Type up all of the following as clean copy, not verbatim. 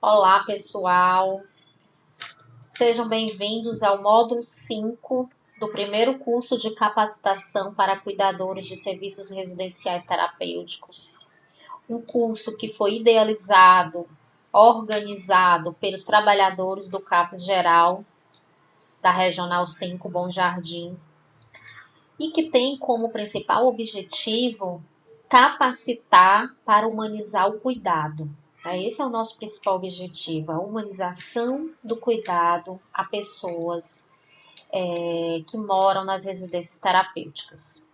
Olá, pessoal. Sejam bem-vindos ao módulo 5 do primeiro curso de capacitação para cuidadores de serviços residenciais terapêuticos. Um curso que foi idealizado, organizado pelos trabalhadores do CAPES Geral, da Regional 5, Bom Jardim, e que tem como principal objetivo capacitar para humanizar o cuidado. Esse é o nosso principal objetivo, a humanização do cuidado a pessoas que moram nas residências terapêuticas.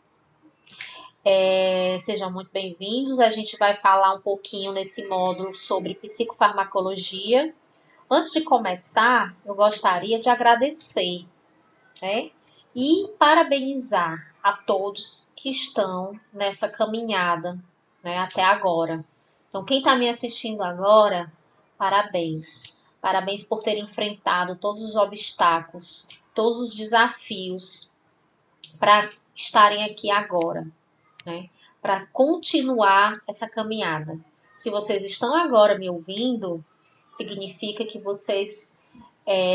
Sejam muito bem-vindos. A gente vai falar um pouquinho nesse módulo sobre psicofarmacologia. Antes de começar, eu gostaria de agradecer, e parabenizar a todos que estão nessa caminhada, até agora. Então, quem está me assistindo agora, parabéns. Parabéns por ter enfrentado todos os obstáculos, todos os desafios para estarem aqui agora, para continuar essa caminhada. Se vocês estão agora me ouvindo, significa que vocês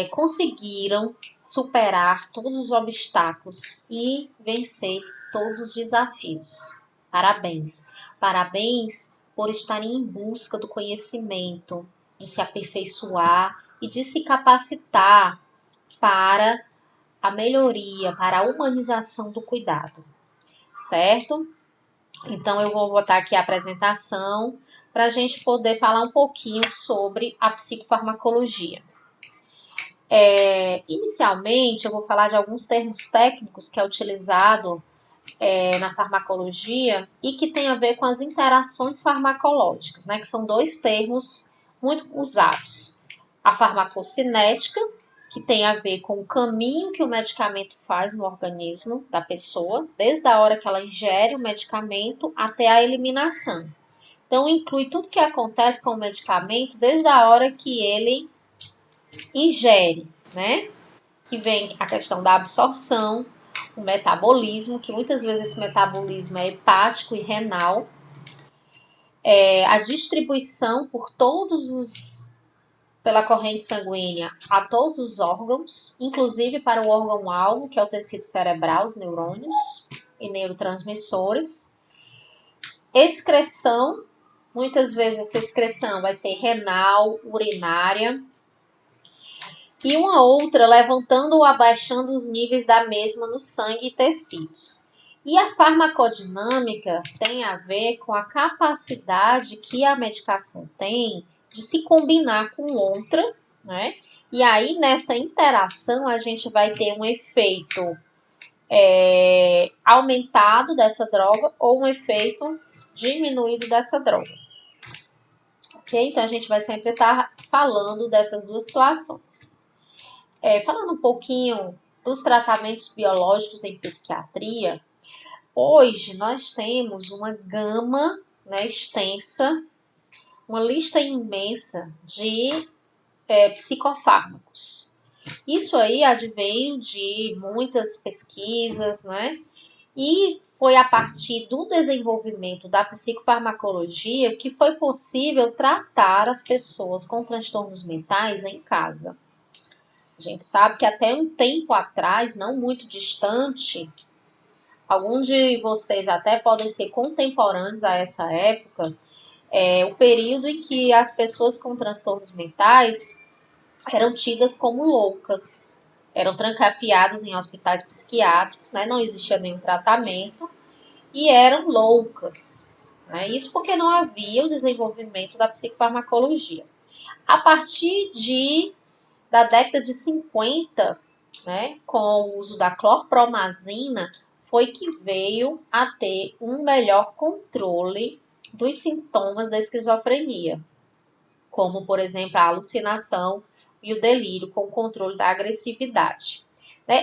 conseguiram superar todos os obstáculos e vencer todos os desafios. Parabéns. Parabéns por estarem em busca do conhecimento, de se aperfeiçoar e de se capacitar para a melhoria, para a humanização do cuidado. Certo? Então, eu vou botar aqui a apresentação para a gente poder falar um pouquinho sobre a psicofarmacologia. Inicialmente, eu vou falar de alguns termos técnicos que é utilizado na farmacologia e que tem a ver com as interações farmacológicas, que são dois termos muito usados. A farmacocinética, que tem a ver com o caminho que o medicamento faz no organismo da pessoa, desde a hora que ela ingere o medicamento até a eliminação. Então, inclui tudo que acontece com o medicamento desde a hora que ele ingere, que vem a questão da absorção, o metabolismo, que muitas vezes esse metabolismo é hepático e renal, a distribuição pela corrente sanguínea a todos os órgãos, inclusive para o órgão-alvo, que é o tecido cerebral, os neurônios e neurotransmissores. Excreção, muitas vezes essa excreção vai ser renal, urinária, e uma outra levantando ou abaixando os níveis da mesma no sangue e tecidos. E a farmacodinâmica tem a ver com a capacidade que a medicação tem de se combinar com outra, E aí, nessa interação, a gente vai ter um efeito aumentado dessa droga ou um efeito diminuído dessa droga. Ok? Então, a gente vai sempre estar falando dessas duas situações. Falando um pouquinho dos tratamentos biológicos em psiquiatria, hoje nós temos uma gama extensa, uma lista imensa de psicofármacos. Isso aí adveio de muitas pesquisas, E foi a partir do desenvolvimento da psicofarmacologia que foi possível tratar as pessoas com transtornos mentais em casa. A gente sabe que até um tempo atrás, não muito distante, alguns de vocês até podem ser contemporâneos a essa época, o período em que as pessoas com transtornos mentais eram tidas como loucas, eram trancafiadas em hospitais psiquiátricos, não existia nenhum tratamento e eram loucas. Isso porque não havia o desenvolvimento da psicofarmacologia. A partir da década de 50, com o uso da clorpromazina, foi que veio a ter um melhor controle dos sintomas da esquizofrenia, como, por exemplo, a alucinação e o delírio, com o controle da agressividade.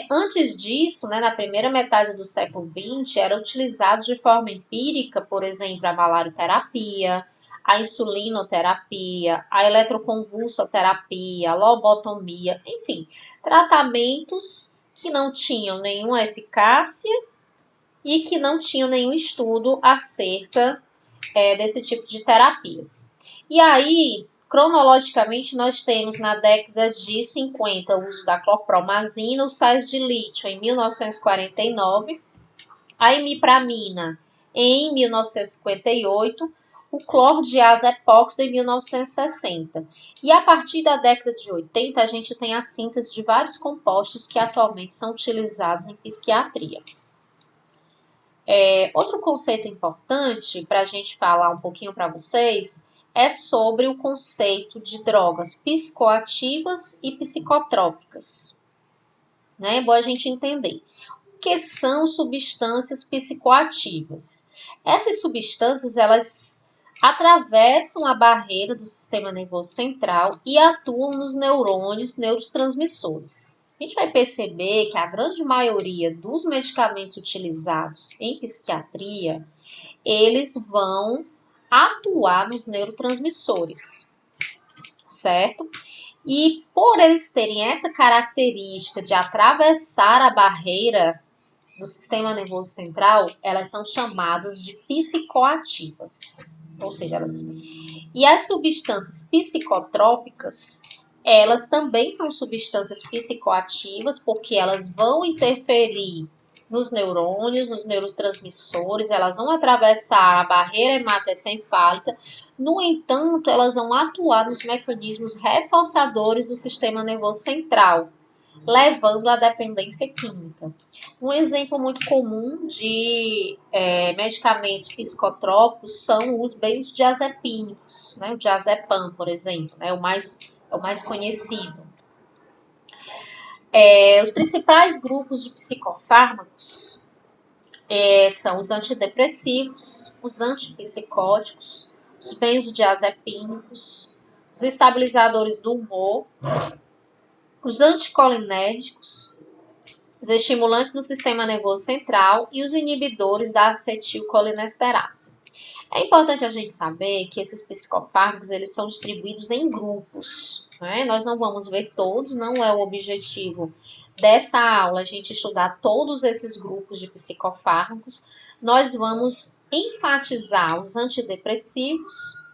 Antes disso, na primeira metade do século XX, era utilizado de forma empírica, por exemplo, a malarioterapia, a insulinoterapia, a eletroconvulsoterapia, a lobotomia, enfim, tratamentos que não tinham nenhuma eficácia e que não tinham nenhum estudo acerca desse tipo de terapias. E aí, Cronologicamente, nós temos na década de 50 o uso da clorpromazina, os sais de lítio em 1949, a imipramina em 1958, o cloro de azepóxido em 1960. E a partir da década de 80, a gente tem a síntese de vários compostos que atualmente são utilizados em psiquiatria. Outro conceito importante para a gente falar um pouquinho para vocês é sobre o conceito de drogas psicoativas e psicotrópicas. É bom a gente entender. O que são substâncias psicoativas? Essas substâncias, elas atravessam a barreira do sistema nervoso central e atuam nos neurônios, neurotransmissores. A gente vai perceber que a grande maioria dos medicamentos utilizados em psiquiatria, eles vão atuar nos neurotransmissores, certo? E por eles terem essa característica de atravessar a barreira do sistema nervoso central, elas são chamadas de psicoativas. Ou seja, E as substâncias psicotrópicas, elas também são substâncias psicoativas, porque elas vão interferir nos neurônios, nos neurotransmissores, elas vão atravessar a barreira hematoencefálica. No entanto, elas vão atuar nos mecanismos reforçadores do sistema nervoso central, levando à dependência química. Um exemplo muito comum de medicamentos psicotrópicos são os benzodiazepínicos, né? O diazepam, por exemplo, é o mais conhecido. Os principais grupos de psicofármacos são os antidepressivos, os antipsicóticos, os benzodiazepínicos, os estabilizadores do humor, os anticolinérgicos, os estimulantes do sistema nervoso central e os inibidores da acetilcolinesterase. É importante a gente saber que esses psicofármacos, eles são distribuídos em grupos, né? Nós não vamos ver todos, não é o objetivo dessa aula a gente estudar todos esses grupos de psicofármacos. Nós vamos enfatizar os antidepressivos,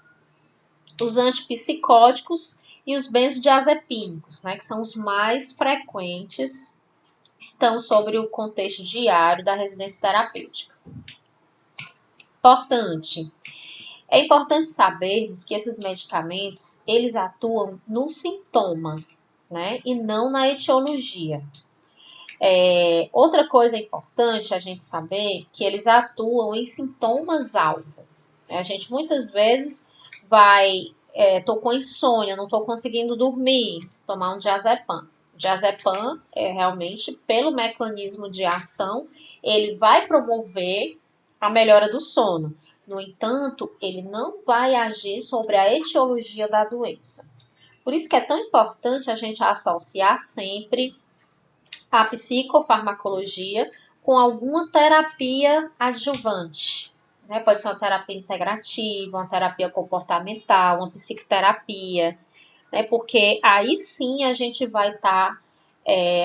os antipsicóticos e os benzodiazepínicos, né? Que são os mais frequentes, estão sobre o contexto diário da residência terapêutica. É importante sabermos que esses medicamentos, eles atuam no sintoma, né, e não na etiologia. Outra coisa importante a gente saber que eles atuam em sintomas-alvo. A gente muitas vezes tô com insônia, não estou conseguindo dormir, tomar um diazepam. O diazepam, realmente, pelo mecanismo de ação, ele vai promover a melhora do sono. No entanto, ele não vai agir sobre a etiologia da doença. Por isso que é tão importante a gente associar sempre a psicofarmacologia com alguma terapia adjuvante. Né? Pode ser uma terapia integrativa, uma terapia comportamental, uma psicoterapia, né? Porque aí sim a gente vai estar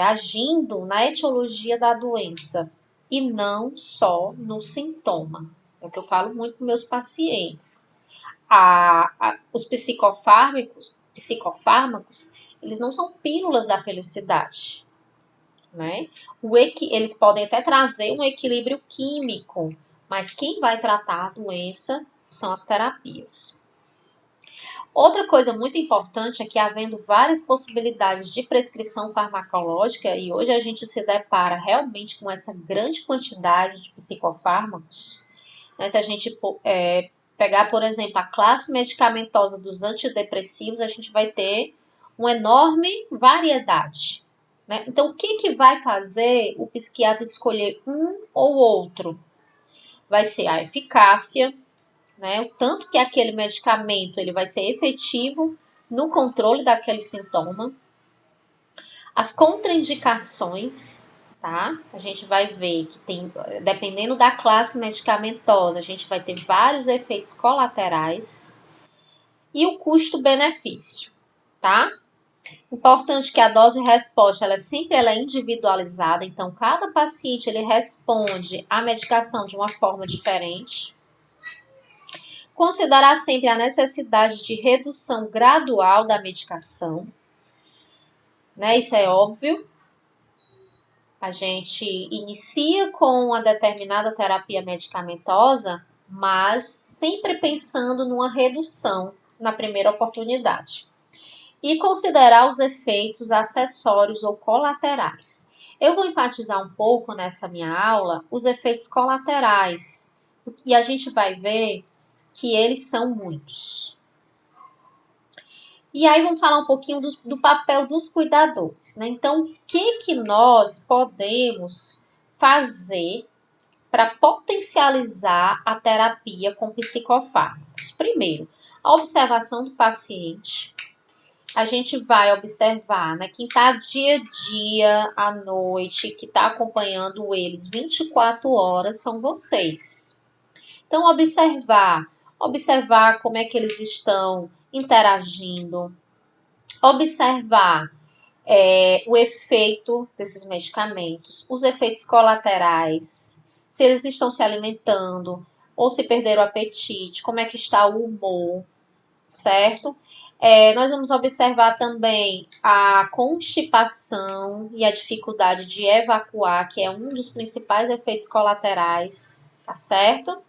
agindo na etiologia da doença e não só no sintoma. É o que eu falo muito com meus pacientes. Os psicofármacos, eles não são pílulas da felicidade. Né? Eles podem até trazer um equilíbrio químico, mas quem vai tratar a doença são as terapias. Outra coisa muito importante é que, havendo várias possibilidades de prescrição farmacológica, e hoje a gente se depara realmente com essa grande quantidade de psicofármacos, né? Se a gente pegar, por exemplo, a classe medicamentosa dos antidepressivos, a gente vai ter uma enorme variedade. Né? Então, o que vai fazer o psiquiatra escolher um ou outro? Vai ser a eficácia, né? O tanto que aquele medicamento ele vai ser efetivo no controle daquele sintoma. As contraindicações, tá? A gente vai ver que tem, dependendo da classe medicamentosa, a gente vai ter vários efeitos colaterais. E o custo-benefício, tá? Importante que a dose-resposta ela é individualizada, então cada paciente ele responde à medicação de uma forma diferente. Considerar sempre a necessidade de redução gradual da medicação, né? Isso é óbvio. A gente inicia com uma determinada terapia medicamentosa, mas sempre pensando numa redução na primeira oportunidade. E considerar os efeitos acessórios ou colaterais. Eu vou enfatizar um pouco nessa minha aula os efeitos colaterais, e a gente vai ver que eles são muitos. E aí vamos falar um pouquinho do papel dos cuidadores, né? Então, o que nós podemos fazer para potencializar a terapia com psicofármacos? Primeiro, a observação do paciente. A gente vai observar, né, quem está dia a dia, à noite, que está acompanhando eles 24 horas, são vocês. Então, observar como é que eles estão interagindo, observar o efeito desses medicamentos, os efeitos colaterais, se eles estão se alimentando ou se perderam o apetite, como é que está o humor, certo? Nós vamos observar também a constipação e a dificuldade de evacuar, que é um dos principais efeitos colaterais, tá certo?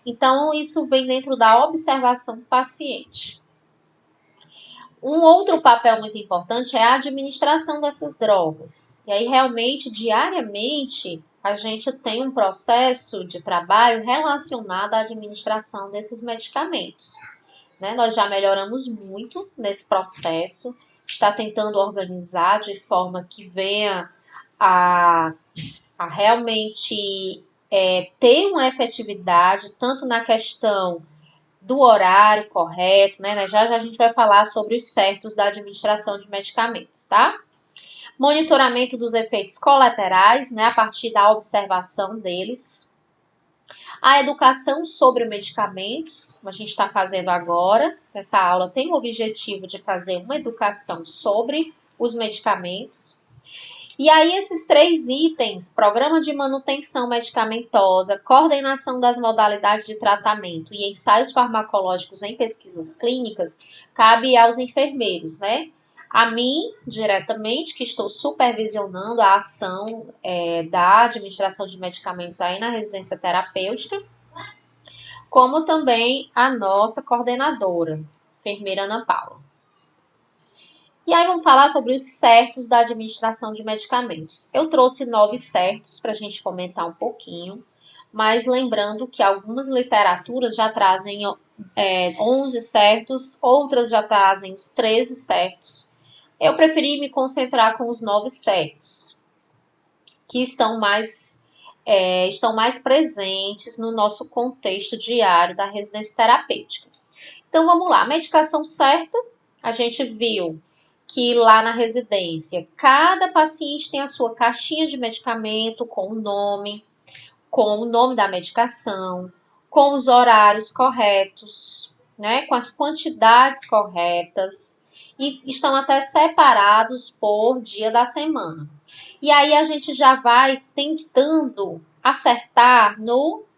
Então, isso vem dentro da observação do paciente. Um outro papel muito importante é a administração dessas drogas. E aí, realmente, diariamente, a gente tem um processo de trabalho relacionado à administração desses medicamentos. Né? Nós já melhoramos muito nesse processo, está tentando organizar de forma que venha a realmente ter uma efetividade, tanto na questão do horário correto, né? Já a gente vai falar sobre os certos da administração de medicamentos, tá? Monitoramento dos efeitos colaterais, né? A partir da observação deles. A educação sobre medicamentos, como a gente está fazendo agora. Essa aula tem o objetivo de fazer uma educação sobre os medicamentos. E aí, esses 3 itens, programa de manutenção medicamentosa, coordenação das modalidades de tratamento e ensaios farmacológicos em pesquisas clínicas, cabe aos enfermeiros, né? A mim, diretamente, que estou supervisionando a ação da administração de medicamentos aí na residência terapêutica, como também a nossa coordenadora, enfermeira Ana Paula. E aí vamos falar sobre os certos da administração de medicamentos. Eu trouxe 9 certos para a gente comentar um pouquinho, mas lembrando que algumas literaturas já trazem 11 certos, outras já trazem os 13 certos. Eu preferi me concentrar com os 9 certos, que estão mais presentes no nosso contexto diário da residência terapêutica. Então vamos lá, medicação certa, a gente viu que lá na residência, cada paciente tem a sua caixinha de medicamento com o nome da medicação, com os horários corretos, né, com as quantidades corretas, e estão até separados por dia da semana. E aí a gente já vai tentando acertar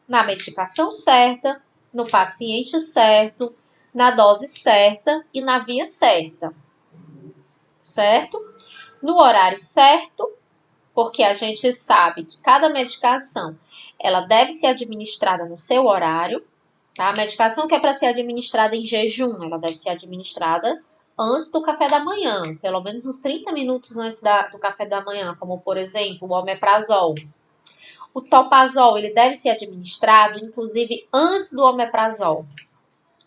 na medicação certa, no paciente certo, na dose certa e na via certa. Certo? No horário certo, porque a gente sabe que cada medicação ela deve ser administrada no seu horário. Tá? A medicação que é para ser administrada em jejum, ela deve ser administrada antes do café da manhã, pelo menos uns 30 minutos antes do café da manhã, como por exemplo o omeprazol. O topazol ele deve ser administrado, inclusive, antes do omeprazol.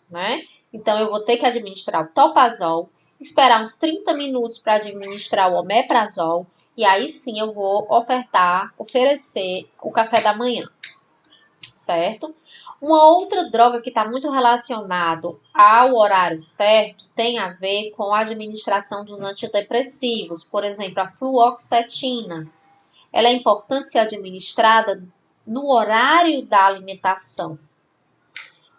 Né? Então, eu vou ter que administrar o topazol, esperar uns 30 minutos para administrar o omeprazol, e aí sim eu vou oferecer o café da manhã, certo? Uma outra droga que está muito relacionado ao horário certo tem a ver com a administração dos antidepressivos, por exemplo, a fluoxetina. Ela é importante ser administrada no horário da alimentação.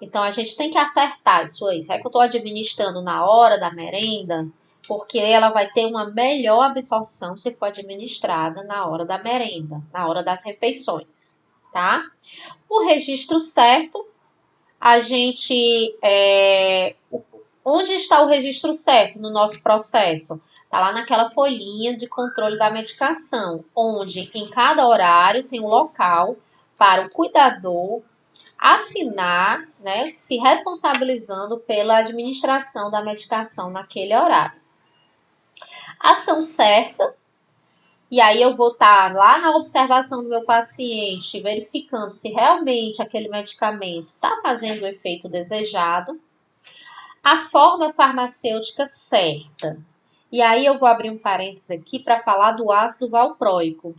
Então, a gente tem que acertar isso aí. Será que eu estou administrando na hora da merenda? Porque ela vai ter uma melhor absorção se for administrada na hora da merenda, na hora das refeições, tá? O registro certo, a gente... onde está o registro certo no nosso processo? Está lá naquela folhinha de controle da medicação, onde em cada horário tem um local para o cuidador assinar, né, se responsabilizando pela administração da medicação naquele horário. Ação certa, e aí eu vou estar lá na observação do meu paciente, verificando se realmente aquele medicamento está fazendo o efeito desejado. A forma farmacêutica certa. E aí eu vou abrir um parênteses aqui para falar do ácido valproico.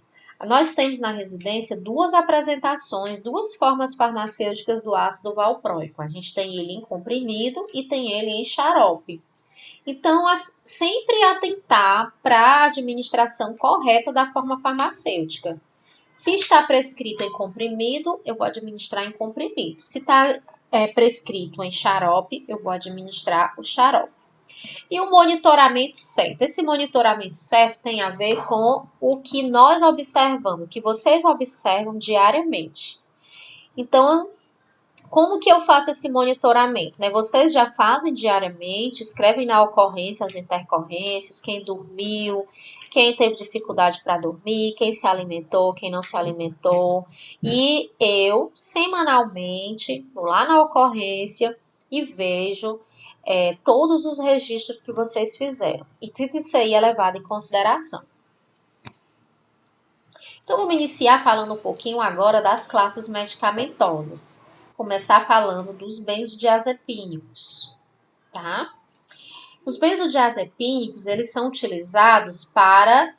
Nós temos na residência duas apresentações, duas formas farmacêuticas do ácido valproico. A gente tem ele em comprimido e tem ele em xarope. Então, sempre atentar para a administração correta da forma farmacêutica. Se está prescrito em comprimido, eu vou administrar em comprimido. Se está prescrito em xarope, eu vou administrar o xarope. E o monitoramento certo. Esse monitoramento certo tem a ver com o que nós observamos, que vocês observam diariamente. Então, como que eu faço esse monitoramento? Né? Vocês já fazem diariamente, escrevem na ocorrência as intercorrências, quem dormiu, quem teve dificuldade para dormir, quem se alimentou, quem não se alimentou. E eu, semanalmente, vou lá na ocorrência e vejo todos os registros que vocês fizeram. E tudo isso aí é levado em consideração. Então, vamos iniciar falando um pouquinho agora das classes medicamentosas. Começar falando dos benzodiazepínicos, tá? Os benzodiazepínicos, eles são utilizados para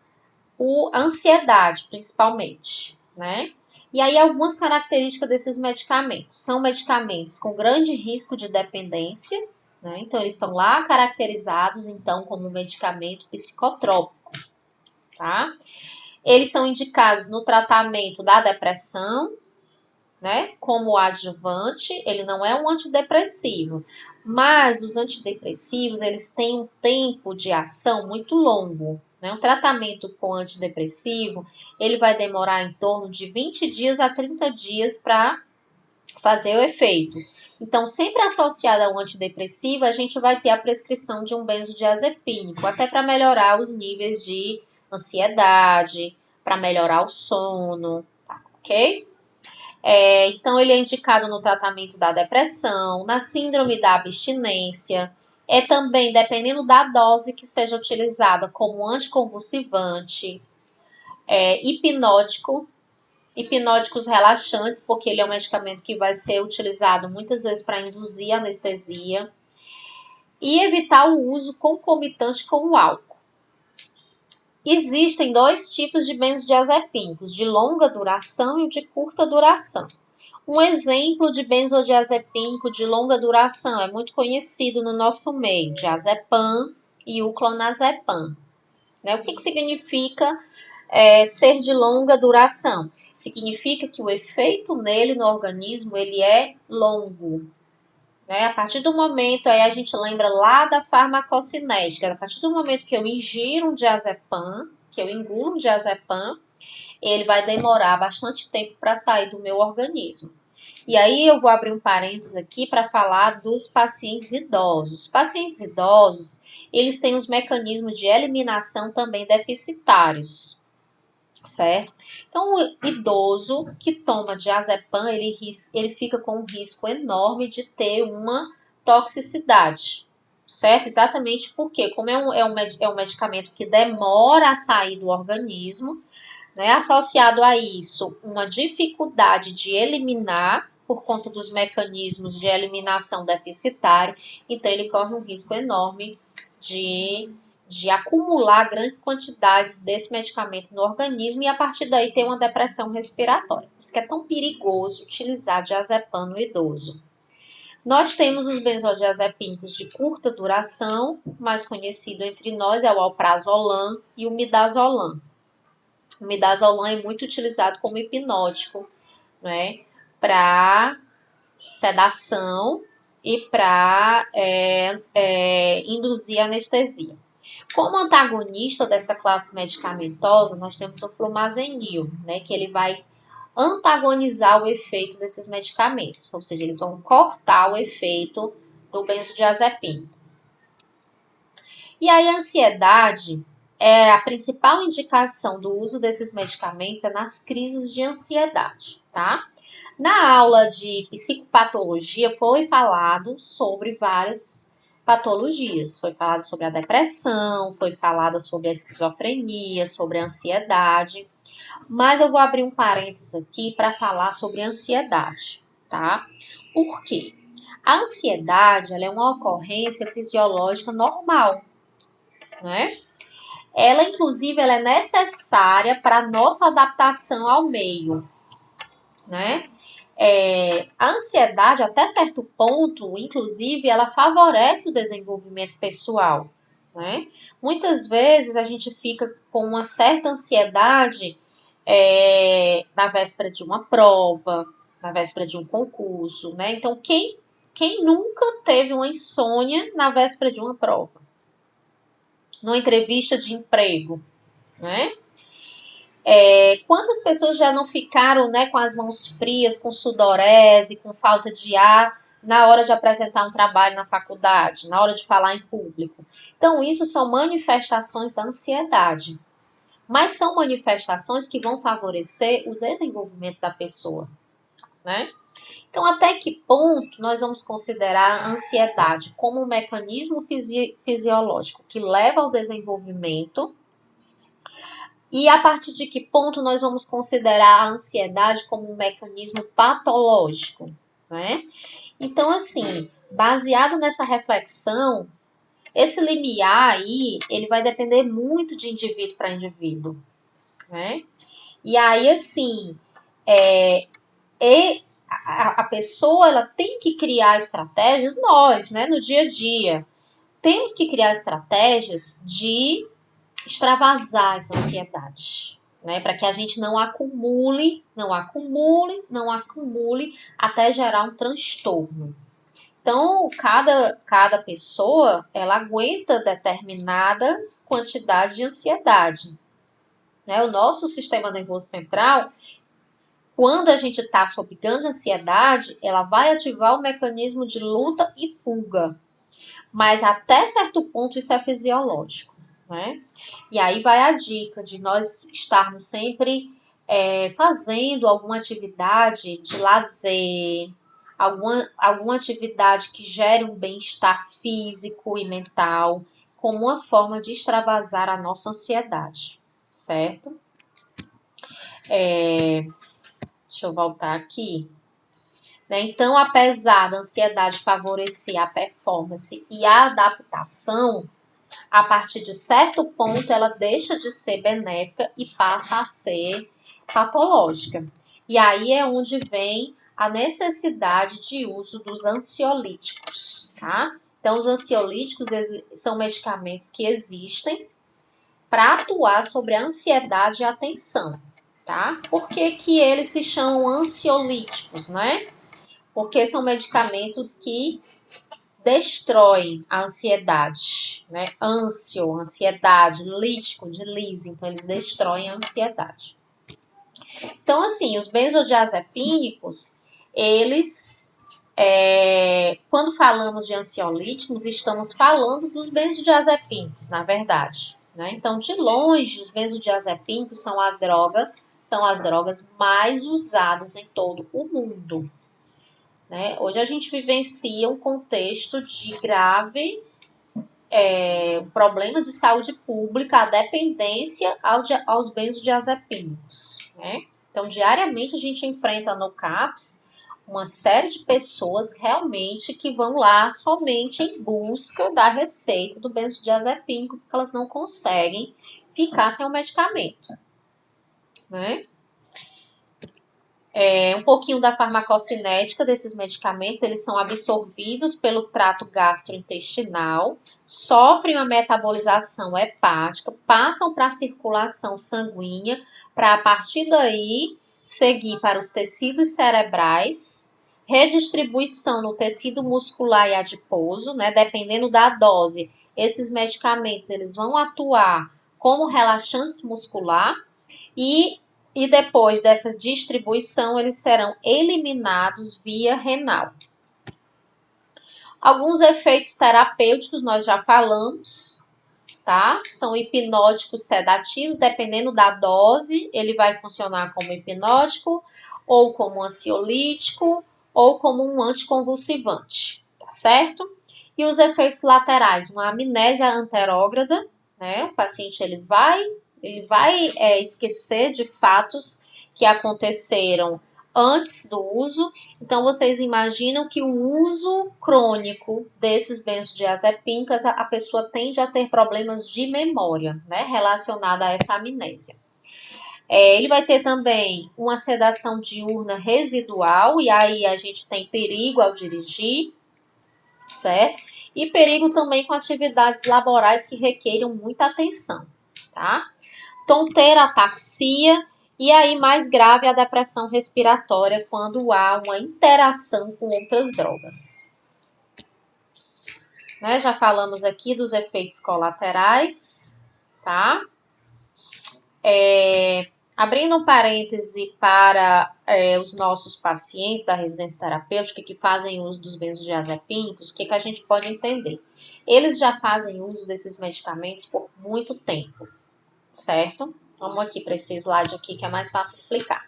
a ansiedade, principalmente, né? E aí, algumas características desses medicamentos. São medicamentos com grande risco de dependência, né? Então, eles estão lá caracterizados, então, como medicamento psicotrópico, tá? Eles são indicados no tratamento da depressão, né, como adjuvante. Ele não é um antidepressivo, mas os antidepressivos, eles têm um tempo de ação muito longo, né? Um tratamento com antidepressivo, ele vai demorar em torno de 20 dias a 30 dias para fazer o efeito. Então, sempre associado a um antidepressivo, a gente vai ter a prescrição de um benzodiazepínico, até para melhorar os níveis de ansiedade, para melhorar o sono, tá, ok? Então, ele é indicado no tratamento da depressão, na síndrome da abstinência, também, dependendo da dose que seja utilizada, como anticonvulsivante, hipnóticos relaxantes, porque ele é um medicamento que vai ser utilizado muitas vezes para induzir anestesia, e evitar o uso concomitante com o álcool. Existem dois tipos de benzodiazepínicos, de longa duração e de curta duração. Um exemplo de benzodiazepínico de longa duração é muito conhecido no nosso meio, diazepam e o clonazepam. Né? O que significa ser de longa duração? Significa que o efeito nele no organismo ele é longo. Né? A partir do momento, aí a gente lembra lá da farmacocinética, a partir do momento que eu ingiro um diazepam, que eu engulo um diazepam, ele vai demorar bastante tempo para sair do meu organismo. E aí eu vou abrir um parênteses aqui para falar dos pacientes idosos. Os pacientes idosos, eles têm os mecanismos de eliminação também deficitários, certo? Então, o idoso que toma diazepam, ele fica com um risco enorme de ter uma toxicidade, certo? Exatamente porque, como é um medicamento que demora a sair do organismo, né, associado a isso, uma dificuldade de eliminar por conta dos mecanismos de eliminação deficitário, então ele corre um risco enorme de acumular grandes quantidades desse medicamento no organismo e a partir daí ter uma depressão respiratória. Por isso que é tão perigoso utilizar diazepam no idoso. Nós temos os benzodiazepínicos de curta duração, mais conhecido entre nós é o alprazolam e o midazolam. O midazolam é muito utilizado como hipnótico, né, para sedação e para induzir anestesia. Como antagonista dessa classe medicamentosa, nós temos o flumazenil, né, que ele vai antagonizar o efeito desses medicamentos, ou seja, eles vão cortar o efeito do benzodiazepínico. E aí a ansiedade é a principal indicação do uso desses medicamentos é nas crises de ansiedade, tá? Na aula de psicopatologia foi falado sobre várias patologias. Foi falado sobre a depressão, foi falado sobre a esquizofrenia, sobre a ansiedade. Mas eu vou abrir um parênteses aqui para falar sobre a ansiedade, tá? Por quê? A ansiedade ela é uma ocorrência fisiológica normal, né? Ela, inclusive, ela é necessária para a nossa adaptação ao meio, né? A ansiedade, até certo ponto, inclusive, ela favorece o desenvolvimento pessoal, né? Muitas vezes a gente fica com uma certa ansiedade na véspera de uma prova, na véspera de um concurso, né? Então, quem nunca teve uma insônia na véspera de uma prova? Numa entrevista de emprego, né? Quantas pessoas já não ficaram, né, com as mãos frias, com sudorese, com falta de ar, na hora de apresentar um trabalho na faculdade, na hora de falar em público? Então, isso são manifestações da ansiedade. Mas são manifestações que vão favorecer o desenvolvimento da pessoa, né? Então, até que ponto nós vamos considerar a ansiedade como um mecanismo fisiológico que leva ao desenvolvimento? E a partir de que ponto nós vamos considerar a ansiedade como um mecanismo patológico, né? Então, assim, baseado nessa reflexão, esse limiar aí, ele vai depender muito de indivíduo para indivíduo, né? E aí, assim, a pessoa, ela tem que criar estratégias, nós, né, no dia a dia, temos que criar estratégias de extravasar essa ansiedade, né? Para que a gente não acumule até gerar um transtorno. Então, cada pessoa, ela aguenta determinadas quantidades de ansiedade, né? O nosso sistema nervoso central, quando a gente está sob grande ansiedade, ela vai ativar o mecanismo de luta e fuga. Mas até certo ponto isso é fisiológico, né? E aí vai a dica de nós estarmos sempre fazendo alguma atividade de lazer, alguma atividade que gere um bem-estar físico e mental, como uma forma de extravasar a nossa ansiedade, certo? Deixa eu voltar aqui. Então, apesar da ansiedade favorecer a performance e a adaptação, a partir de certo ponto ela deixa de ser benéfica e passa a ser patológica. E aí é onde vem a necessidade de uso dos ansiolíticos, tá? Então, os ansiolíticos são medicamentos que existem para atuar sobre a ansiedade e a tensão, tá? Por que eles se chamam ansiolíticos, né? Porque são medicamentos que destroem a ansiedade, né? Ansiedade, lítico, de lise, então eles destroem a ansiedade. Então, assim, os benzodiazepínicos, eles, quando falamos de ansiolíticos, estamos falando dos benzodiazepínicos, na verdade, né? Então, de longe, os benzodiazepínicos são as drogas mais usadas em todo o mundo, né? Hoje a gente vivencia um contexto de grave problema de saúde pública, a dependência aos benzodiazepínicos, né? Então, diariamente a gente enfrenta no CAPS uma série de pessoas realmente que vão lá somente em busca da receita do benzodiazepínico, porque elas não conseguem ficar sem o medicamento, né? Um pouquinho da farmacocinética desses medicamentos, eles são absorvidos pelo trato gastrointestinal, sofrem uma metabolização hepática, passam para a circulação sanguínea, para a partir daí seguir para os tecidos cerebrais, redistribuição no tecido muscular e adiposo, né? Dependendo da dose, esses medicamentos eles vão atuar como relaxantes muscular e e depois dessa distribuição, eles serão eliminados via renal. Alguns efeitos terapêuticos nós já falamos, tá? São hipnóticos sedativos, dependendo da dose, ele vai funcionar como hipnótico, ou como ansiolítico, ou como um anticonvulsivante, tá certo? E os efeitos laterais, uma amnésia anterógrada, né? O paciente ele vai esquecer de fatos que aconteceram antes do uso. Então, vocês imaginam que o uso crônico desses benzodiazepínicos, a pessoa tende a ter problemas de memória, né, relacionada a essa amnésia. Ele vai ter também uma sedação diurna residual, e aí a gente tem perigo ao dirigir, certo? E perigo também com atividades laborais que requeiram muita atenção, tá? Tonteira, ataxia, e aí mais grave a depressão respiratória quando há uma interação com outras drogas. Né? Já falamos aqui dos efeitos colaterais, tá? Abrindo um parêntese para os nossos pacientes da residência terapêutica que fazem uso dos benzodiazepínicos, o que a gente pode entender? Eles já fazem uso desses medicamentos por muito tempo, certo? Vamos aqui para esse slide aqui que é mais fácil explicar.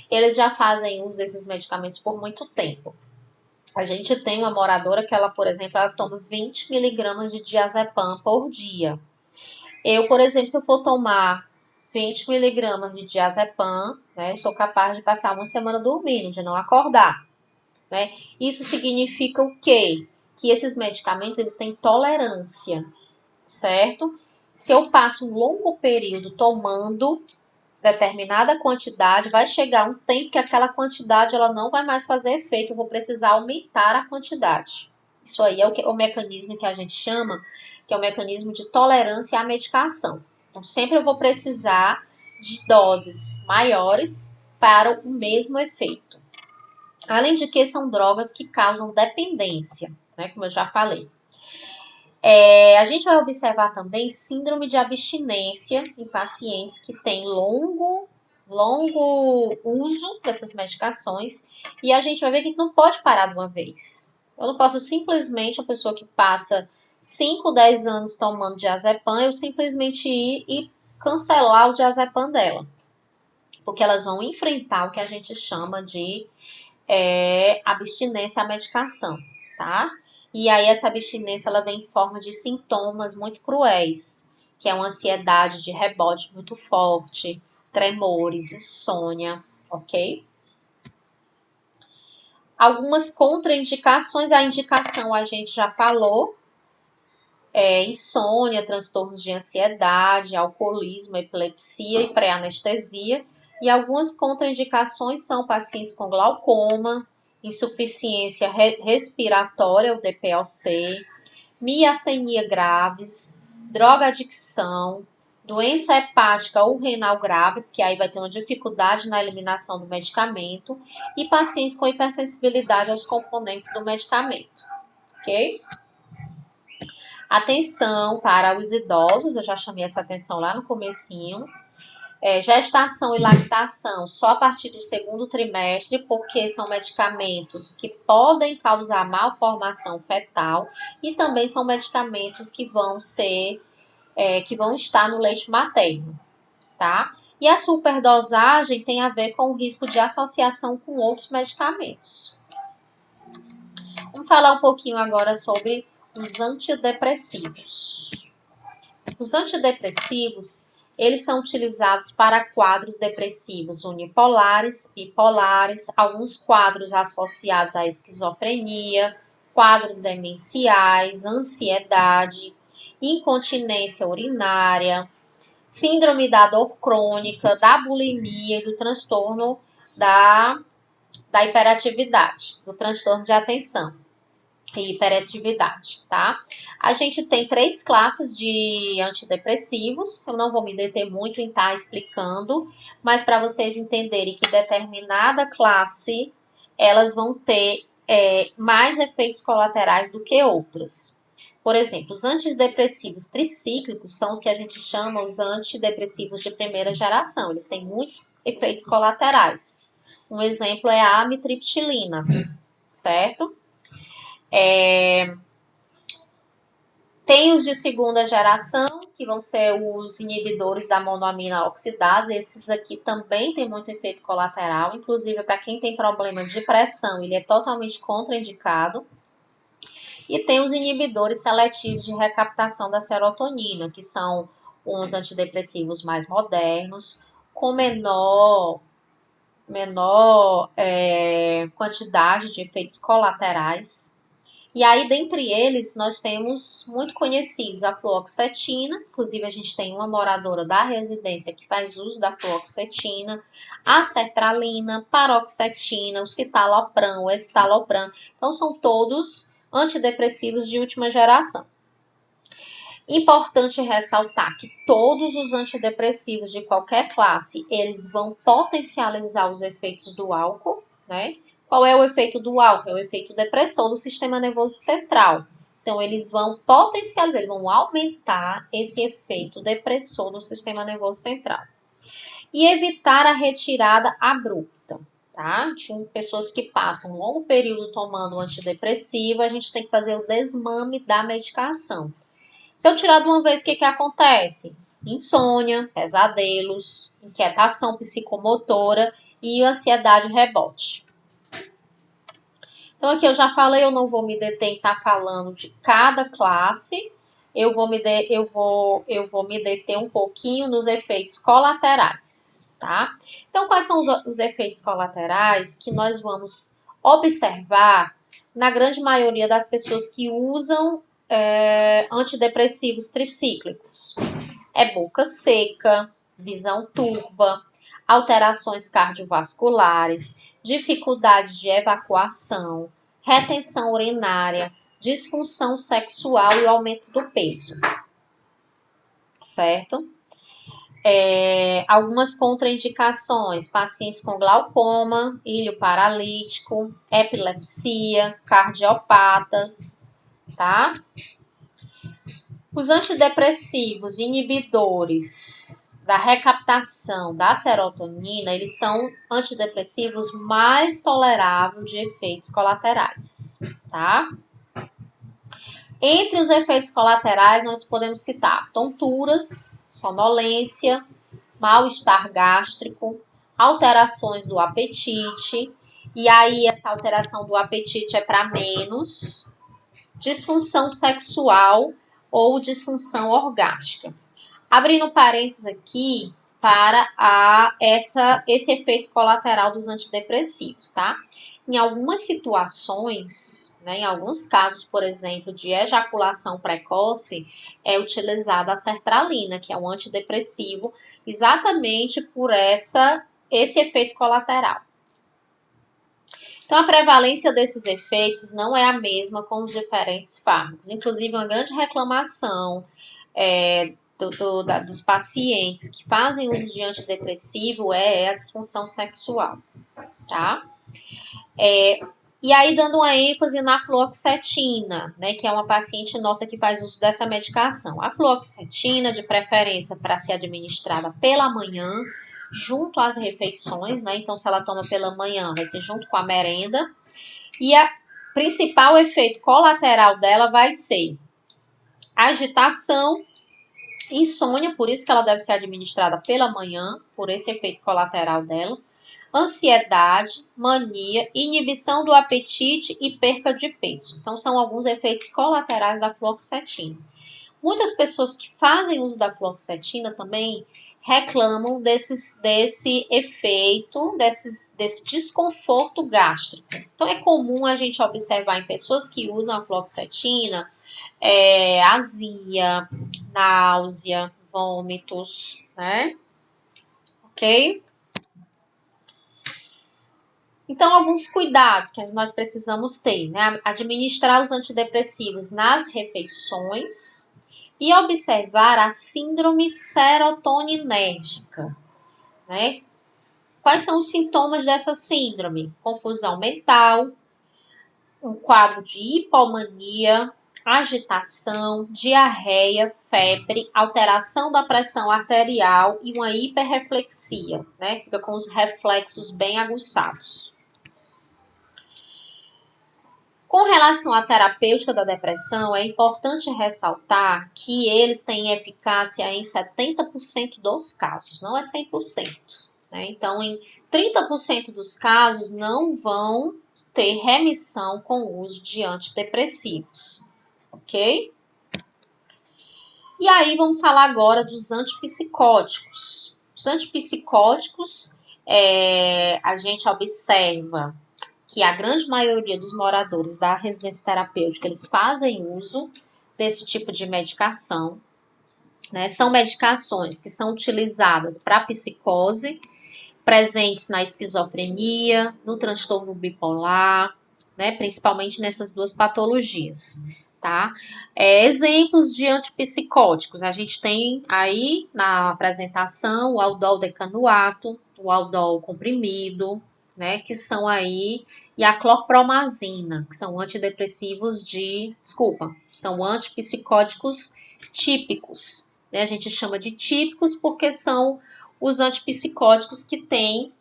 Eles já fazem uso desses medicamentos por muito tempo. A gente tem uma moradora que ela, por exemplo, ela toma 20 miligramas de diazepam por dia. Eu, por exemplo, se eu for tomar 20 miligramas de diazepam, né, eu sou capaz de passar uma semana dormindo, de não acordar. Né? Isso significa o quê? Que esses medicamentos eles têm tolerância, certo? Se eu passo um longo período tomando determinada quantidade, vai chegar um tempo que aquela quantidade ela não vai mais fazer efeito, eu vou precisar aumentar a quantidade. Isso aí é o mecanismo que a gente chama, que é o mecanismo de tolerância à medicação. Então, sempre eu vou precisar de doses maiores para o mesmo efeito. Além de que são drogas que causam dependência, né, como eu já falei. A gente vai observar também síndrome de abstinência em pacientes que têm longo uso dessas medicações, e a gente vai ver que não pode parar de uma vez. Eu não posso simplesmente, a pessoa que passa 5, 10 anos tomando diazepam, eu simplesmente ir e cancelar o diazepam dela. Porque elas vão enfrentar o que a gente chama de abstinência à medicação, tá? E aí essa abstinência ela vem em forma de sintomas muito cruéis, que é uma ansiedade de rebote muito forte, tremores, insônia, ok? Algumas contraindicações, a indicação a gente já falou, insônia, transtornos de ansiedade, alcoolismo, epilepsia e pré-anestesia. E algumas contraindicações são pacientes com glaucoma, insuficiência respiratória, o DPOC, miastenia graves, drogadicção, doença hepática ou renal grave, porque aí vai ter uma dificuldade na eliminação do medicamento, e pacientes com hipersensibilidade aos componentes do medicamento, ok? Atenção para os idosos, eu já chamei essa atenção lá no comecinho. Gestação e lactação só a partir do segundo trimestre, porque são medicamentos que podem causar malformação fetal e também são medicamentos que vão estar no leite materno, tá? E a superdosagem tem a ver com o risco de associação com outros medicamentos. Vamos falar um pouquinho agora sobre os antidepressivos. Os antidepressivos eles são utilizados para quadros depressivos unipolares, bipolares, alguns quadros associados à esquizofrenia, quadros demenciais, ansiedade, incontinência urinária, síndrome da dor crônica, da bulimia e do transtorno da hiperatividade, do transtorno de atenção e hiperatividade, tá? A gente tem 3 classes de antidepressivos, eu não vou me deter muito em estar explicando, mas para vocês entenderem que determinada classe, elas vão ter mais efeitos colaterais do que outras. Por exemplo, os antidepressivos tricíclicos são os que a gente chama os antidepressivos de primeira geração. Eles têm muitos efeitos colaterais. Um exemplo é a amitriptilina, certo? Tem os de segunda geração, que vão ser os inibidores da monoamina oxidase. Esses aqui também têm muito efeito colateral. Inclusive, para quem tem problema de pressão, ele é totalmente contraindicado. E tem os inibidores seletivos de recaptação da serotonina, que são uns antidepressivos mais modernos, com menor quantidade de efeitos colaterais. E aí, dentre eles, nós temos muito conhecidos a fluoxetina, inclusive a gente tem uma moradora da residência que faz uso da fluoxetina, a sertralina, paroxetina, o citalopram, o escitalopram. Então, são todos antidepressivos de última geração. Importante ressaltar que todos os antidepressivos de qualquer classe, eles vão potencializar os efeitos do álcool, né? Qual é o efeito do álcool? É o efeito depressor do sistema nervoso central. Então, eles vão potencializar, eles vão aumentar esse efeito depressor do sistema nervoso central. E evitar a retirada abrupta, tá? Tinha pessoas que passam um longo período tomando um antidepressivo, a gente tem que fazer o desmame da medicação. Se eu tirar de uma vez, o que acontece? Insônia, pesadelos, inquietação psicomotora e ansiedade rebote. Então, aqui eu já falei, eu não vou me deter em estar falando de cada classe. Eu vou me deter um pouquinho nos efeitos colaterais, tá? Então, quais são os efeitos colaterais que nós vamos observar na grande maioria das pessoas que usam antidepressivos tricíclicos? É boca seca, visão turva, alterações cardiovasculares, dificuldades de evacuação, retenção urinária, disfunção sexual e aumento do peso, certo? Algumas contraindicações: pacientes com glaucoma, ilho paralítico, epilepsia, cardiopatas, tá? Os antidepressivos inibidores da recaptação da serotonina, eles são antidepressivos mais toleráveis de efeitos colaterais, tá? Entre os efeitos colaterais, nós podemos citar tonturas, sonolência, mal-estar gástrico, alterações do apetite, e aí essa alteração do apetite é para menos, disfunção sexual ou disfunção orgástica. Abrindo parênteses aqui para esse efeito colateral dos antidepressivos, tá? Em algumas situações, né, em alguns casos, por exemplo, de ejaculação precoce, é utilizada a sertralina, que é um antidepressivo, exatamente por esse efeito colateral. Então, a prevalência desses efeitos não é a mesma com os diferentes fármacos. Inclusive, uma grande reclamação dos pacientes que fazem uso de antidepressivo é a disfunção sexual, tá? E aí, dando uma ênfase na fluoxetina, né, que é uma paciente nossa que faz uso dessa medicação. A fluoxetina, de preferência para ser administrada pela manhã, junto às refeições, né? Então, se ela toma pela manhã, vai ser junto com a merenda. E o principal efeito colateral dela vai ser agitação, insônia, por isso que ela deve ser administrada pela manhã, por esse efeito colateral dela, ansiedade, mania, inibição do apetite e perca de peso. Então, são alguns efeitos colaterais da fluoxetina. Muitas pessoas que fazem uso da fluoxetina também reclamam desse efeito, desse desconforto gástrico. Então, é comum a gente observar em pessoas que usam a fluoxetina azia, náusea, vômitos, né? Ok? Então, alguns cuidados que nós precisamos ter, né? Administrar os antidepressivos nas refeições e observar a síndrome serotoninérgica, né? Quais são os sintomas dessa síndrome? Confusão mental, um quadro de hipomania, agitação, diarreia, febre, alteração da pressão arterial e uma hiperreflexia, né? Fica com os reflexos bem aguçados. Com relação à terapêutica da depressão, é importante ressaltar que eles têm eficácia em 70% dos casos, não é 100%. Né? Então, em 30% dos casos, não vão ter remissão com o uso de antidepressivos, ok? E aí, vamos falar agora dos antipsicóticos. Os antipsicóticos, a gente observa que a grande maioria dos moradores da residência terapêutica, eles fazem uso desse tipo de medicação, né? São medicações que são utilizadas para psicose, presentes na esquizofrenia, no transtorno bipolar, né? Principalmente nessas duas patologias, tá? Exemplos de antipsicóticos, a gente tem aí na apresentação o aldol decanuato, o aldol comprimido, né, que são aí, e a clorpromazina, que são antidepressivos são antipsicóticos típicos, né, a gente chama de típicos porque são os antipsicóticos que têm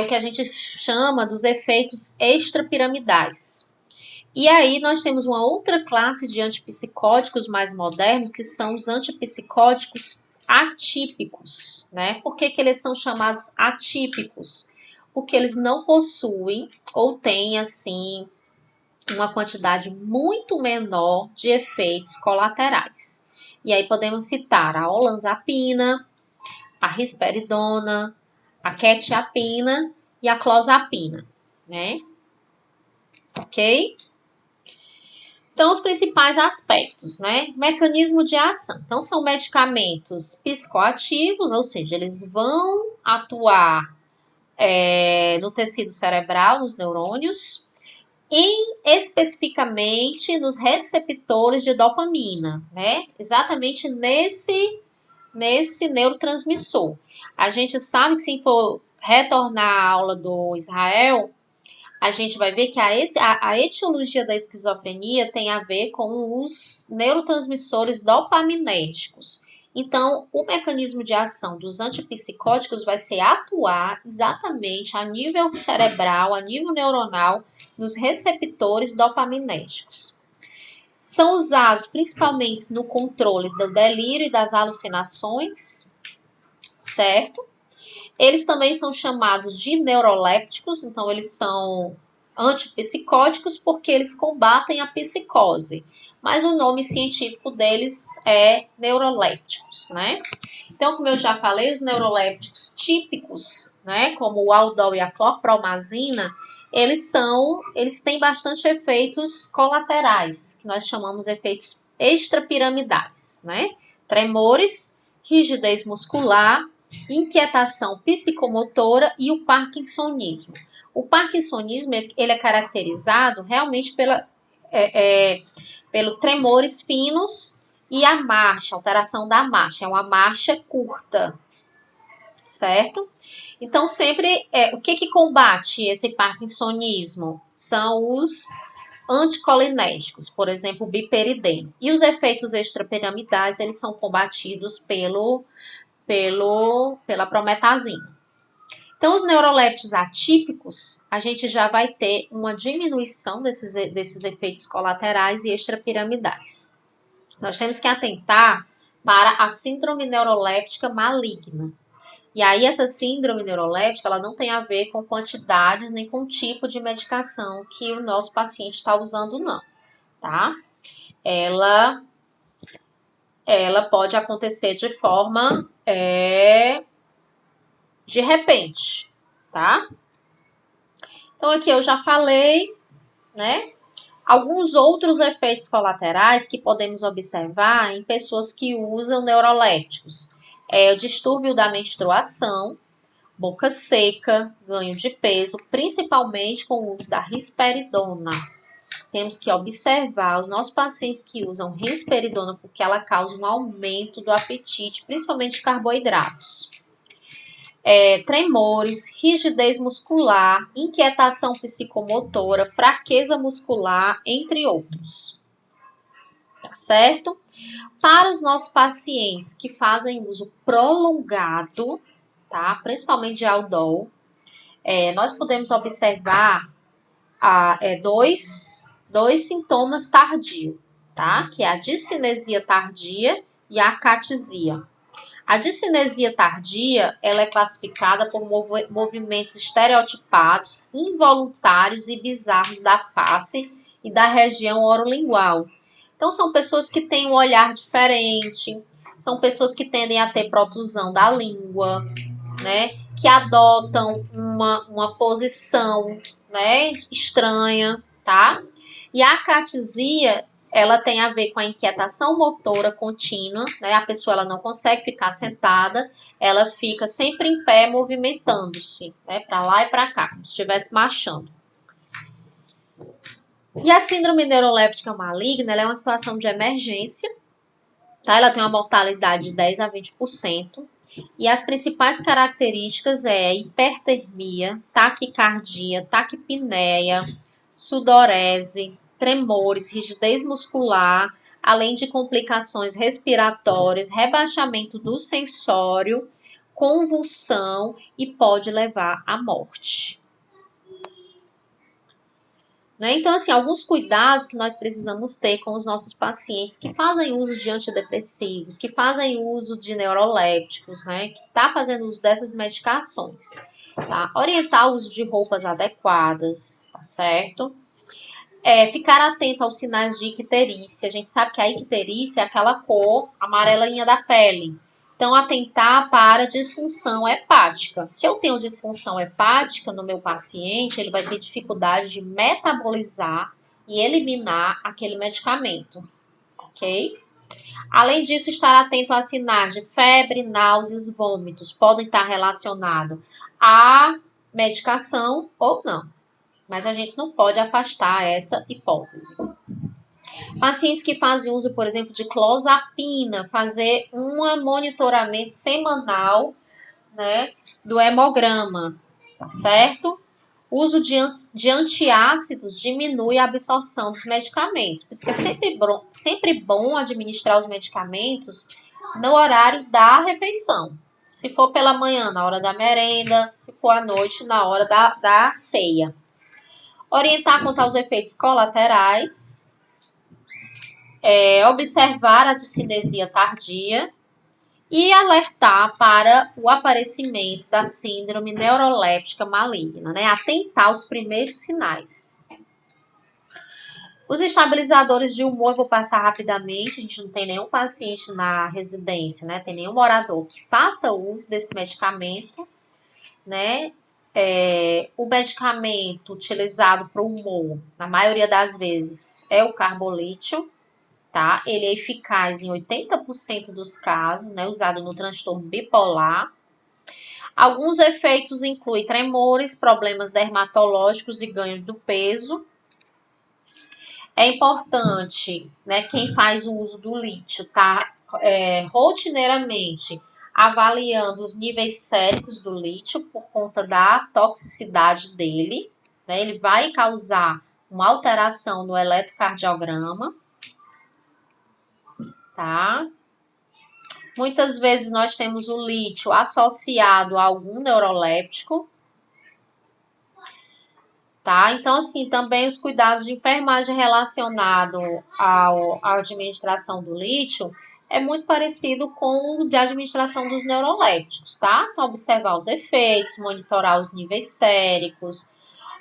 o que a gente chama dos efeitos extrapiramidais. E aí nós temos uma outra classe de antipsicóticos mais modernos, que são os antipsicóticos atípicos, né? Por que eles são chamados atípicos? Porque eles não possuem ou têm, assim, uma quantidade muito menor de efeitos colaterais. E aí podemos citar a olanzapina, a risperidona, a quetiapina e a clozapina, né? Ok? Então, os principais aspectos, né? Mecanismo de ação. Então, são medicamentos psicoativos, ou seja, eles vão atuar no tecido cerebral, nos neurônios, especificamente nos receptores de dopamina, né? Exatamente nesse neurotransmissor. A gente sabe que se for retornar à aula do Israel, a gente vai ver que a etiologia da esquizofrenia tem a ver com os neurotransmissores dopaminérgicos. Então, o mecanismo de ação dos antipsicóticos vai ser atuar exatamente a nível cerebral, a nível neuronal, nos receptores dopaminérgicos. São usados principalmente no controle do delírio e das alucinações, certo? Eles também são chamados de neurolépticos, então eles são antipsicóticos porque eles combatem a psicose. Mas o nome científico deles é neurolépticos, né? Então, como eu já falei, os neurolépticos típicos, né, como o aldol e a clorpromazina, eles têm bastante efeitos colaterais, que nós chamamos de efeitos extrapiramidais, né? Tremores, rigidez muscular, inquietação psicomotora e o parkinsonismo. O parkinsonismo ele é caracterizado realmente pelo tremores finos e a marcha, alteração da marcha. É uma marcha curta, certo? Então, sempre, o que combate esse parkinsonismo? São os anticolinérgicos, por exemplo, o biperideno. E os efeitos extrapiramidais, eles são combatidos pela prometazina. Então, os neurolépticos atípicos, a gente já vai ter uma diminuição desses efeitos colaterais e extrapiramidais. Nós temos que atentar para a síndrome neuroléptica maligna. E aí, essa síndrome neuroléptica, ela não tem a ver com quantidades nem com o tipo de medicação que o nosso paciente está usando, não, tá? Ela pode acontecer de forma de repente, tá? Então, aqui eu já falei, né? Alguns outros efeitos colaterais que podemos observar em pessoas que usam neurolépticos. O distúrbio da menstruação, boca seca, ganho de peso, principalmente com o uso da risperidona. Temos que observar os nossos pacientes que usam risperidona porque ela causa um aumento do apetite, principalmente de carboidratos. Tremores, rigidez muscular, inquietação psicomotora, fraqueza muscular, entre outros. tá certo? Para os nossos pacientes que fazem uso prolongado, tá? Principalmente de Aldol, nós podemos observar dois sintomas tardios, tá? Que é a discinesia tardia e a acatisia. A discinesia tardia, ela é classificada por movimentos estereotipados, involuntários e bizarros da face e da região orolingual. Então, são pessoas que têm um olhar diferente, são pessoas que tendem a ter protusão da língua, né? Que adotam uma posição, né, estranha, tá? E a acatisia, ela tem a ver com a inquietação motora contínua, né? A pessoa ela não consegue ficar sentada, ela fica sempre em pé, movimentando-se, né? Para lá e para cá, como se estivesse marchando. E a síndrome neuroléptica maligna, ela é uma situação de emergência, tá? Ela tem uma mortalidade de 10 a 20%. E as principais características é hipertermia, taquicardia, taquipneia, sudorese, tremores, rigidez muscular, além de complicações respiratórias, rebaixamento do sensório, convulsão e pode levar à morte. Né? Então, assim, alguns cuidados que nós precisamos ter com os nossos pacientes que fazem uso de antidepressivos, que fazem uso de neurolépticos, né? Que está fazendo uso dessas medicações. Tá? Orientar o uso de roupas adequadas, tá certo? Ficar atento aos sinais de icterícia. A gente sabe que a icterícia é aquela cor amarelinha da pele. Então, atentar para disfunção hepática. Se eu tenho disfunção hepática no meu paciente, ele vai ter dificuldade de metabolizar e eliminar aquele medicamento, ok? Além disso, estar atento a sinais de febre, náuseas, vômitos. Podem estar relacionados à medicação ou não. Mas a gente não pode afastar essa hipótese. Pacientes que fazem uso, por exemplo, de clozapina, fazer um monitoramento semanal, né, do hemograma, tá certo? O uso de antiácidos diminui a absorção dos medicamentos. Por isso que é sempre bom administrar os medicamentos no horário da refeição. Se for pela manhã, na hora da merenda, se for à noite, na hora da ceia. Orientar quanto aos efeitos colaterais, observar a discinesia tardia e alertar para o aparecimento da síndrome neuroléptica maligna, né? Atentar aos primeiros sinais. Os estabilizadores de humor, eu vou passar rapidamente, a gente não tem nenhum paciente na residência, né? Tem nenhum morador que faça uso desse medicamento, né? O medicamento utilizado para o humor, na maioria das vezes, é o carbolítio, tá? Ele é eficaz em 80% dos casos, né? Usado no transtorno bipolar. Alguns efeitos incluem tremores, problemas dermatológicos e ganho do peso. É importante, né? Quem faz o uso do lítio, tá? Rotineiramente avaliando os níveis séricos do lítio por conta da toxicidade dele, né? Ele vai causar uma alteração no eletrocardiograma, tá? Muitas vezes nós temos o lítio associado a algum neuroléptico, tá? Então, assim, também os cuidados de enfermagem relacionados à administração do lítio é muito parecido com o de administração dos neurolépticos, tá? Então, observar os efeitos, monitorar os níveis séricos,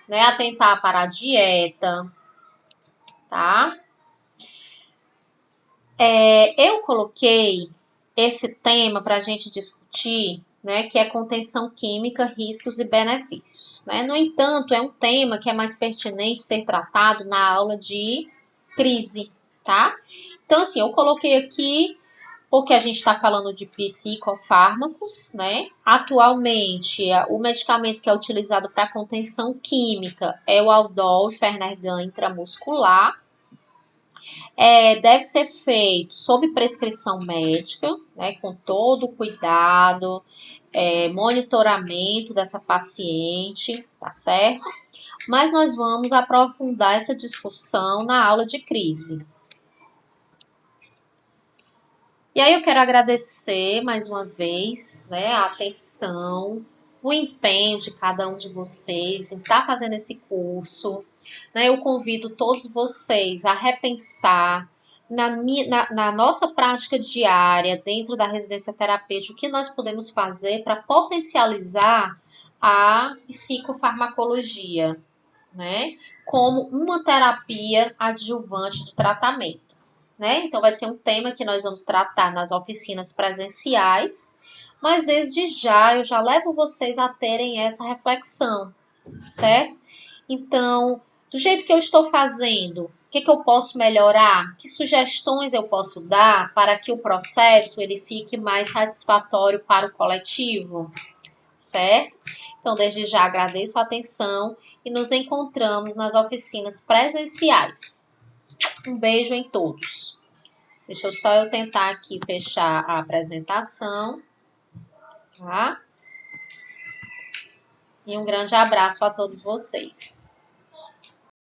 né? Atentar para a dieta, tá? Eu coloquei esse tema para a gente discutir, né, que é contenção química, riscos e benefícios, né? No entanto, é um tema que é mais pertinente ser tratado na aula de crise, tá? Então, assim, eu coloquei aqui porque a gente está falando de psicofármacos, né? Atualmente, o medicamento que é utilizado para contenção química é o Aldol e Fernergan intramuscular. Deve ser feito sob prescrição médica, né, com todo o cuidado, monitoramento dessa paciente, tá certo? Mas nós vamos aprofundar essa discussão na aula de crise. E aí eu quero agradecer mais uma vez, né, a atenção, o empenho de cada um de vocês em estar fazendo esse curso. Né, eu convido todos vocês a repensar na nossa prática diária, dentro da residência terapêutica, o que nós podemos fazer para potencializar a psicofarmacologia, né, como uma terapia adjuvante do tratamento. Né? Então, vai ser um tema que nós vamos tratar nas oficinas presenciais, mas desde já eu já levo vocês a terem essa reflexão, certo? Então, do jeito que eu estou fazendo, o que eu posso melhorar? Que sugestões eu posso dar para que o processo ele fique mais satisfatório para o coletivo, certo? Então, desde já agradeço a atenção e nos encontramos nas oficinas presenciais. Um beijo em todos. Deixa eu só tentar aqui fechar a apresentação, tá? E um grande abraço a todos vocês.